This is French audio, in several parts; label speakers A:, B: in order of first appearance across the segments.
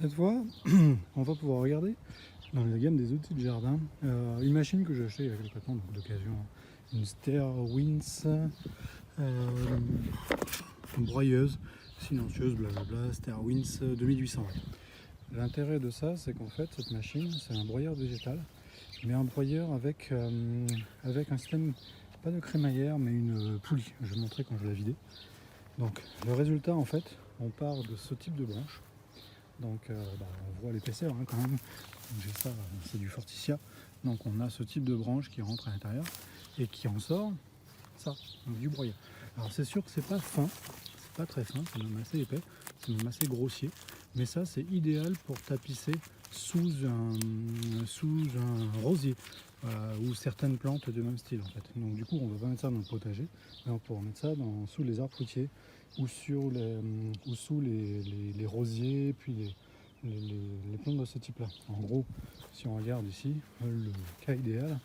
A: Cette fois, on va pouvoir regarder dans la gamme des outils de jardin une machine que j'ai achetée il y a quelques temps, donc d'occasion, une Stairwinds broyeuse silencieuse, blablabla, Stairwinds 2800 watts. L'intérêt de ça, c'est qu'en fait, cette machine, c'est un broyeur végétal, mais un broyeur avec un système, pas de crémaillère, mais une poulie. Je vais vous montrer quand je vais la vider. Donc, le résultat, en fait, on part de ce type de branche. Donc on voit l'épaisseur quand même. J'ai ça, c'est du Forticia. Donc on a ce type de branche qui rentre à l'intérieur et qui en sort ça, donc du broyeur. Alors c'est sûr que c'est pas fin, c'est pas très fin, c'est même assez épais, c'est même assez grossier. Mais ça c'est idéal pour tapisser sous un rosier ou certaines plantes de même style en fait. Donc du coup on va pas mettre ça dans le potager, mais on pourra mettre ça sous les arbres fruitiers ou sous les rosiers, puis les plantes de ce type là. En gros, si on regarde ici, le cas idéal,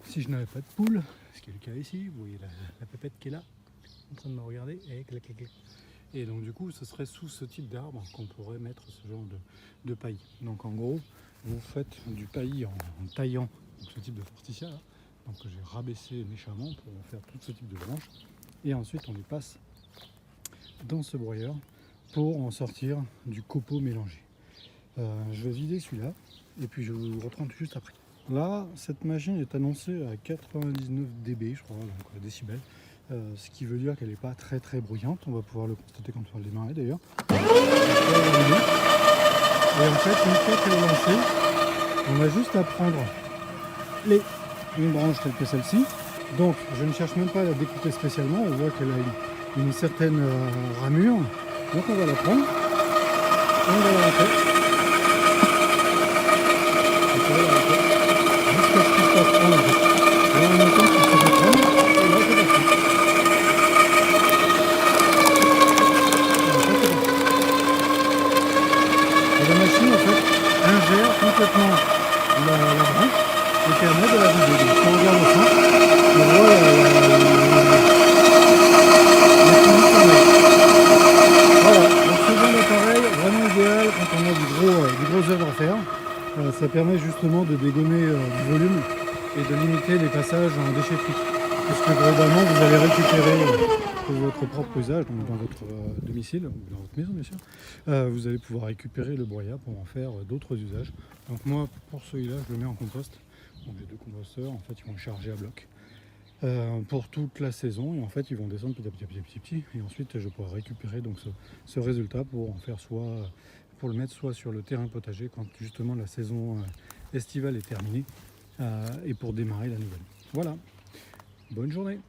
A: si je n'avais pas de poule, ce qui est le cas ici, vous voyez la pépette qui est là, en train de me regarder, et donc du coup ce serait sous ce type d'arbre qu'on pourrait mettre ce genre de paillis. Donc en gros, vous faites du paillis en taillant donc ce type de Forticia là, donc que j'ai rabaissé méchamment pour faire tout ce type de branches, et ensuite on les passe dans ce broyeur pour en sortir du copeaux mélangé. Je vais vider celui-là et puis je vous reprends tout juste après. Là, cette machine est annoncée à 99 dB, je crois, donc décibels, ce qui veut dire qu'elle n'est pas très bruyante. On va pouvoir le constater quand on va le démarrer d'ailleurs. Et en fait, une fois qu'elle est lancée, on a juste à prendre une branche telle que celle-ci. Donc, je ne cherche même pas à la découper spécialement. On voit qu'elle a une certaine ramure. Donc, on va la prendre. Et on va la rentrer. Jusqu'à ce qu'il se passe prendre. Là, en même temps qu'il se fait prendre. Et là, c'est parti. Et la machine, en fait, ingère complètement la branche et permet de la vider. Donc, si on regarde au fond, on voit voilà, donc ce genre d'appareil vraiment idéal quand on a du gros œuvre à faire. Ça permet justement de dégommer du volume et de limiter les passages en déchetterie. Puisque globalement vous allez récupérer pour votre propre usage, donc dans votre domicile ou dans votre maison bien sûr, vous allez pouvoir récupérer le broyat pour en faire d'autres usages. Donc moi pour celui-là je le mets en compost. Donc les deux composteurs en fait ils vont charger à bloc. Pour toute la saison, et en fait ils vont descendre petit à petit, et ensuite je pourrai récupérer donc ce résultat pour en faire pour le mettre soit sur le terrain potager quand justement la saison estivale est terminée et pour démarrer la nouvelle. Voilà, bonne journée.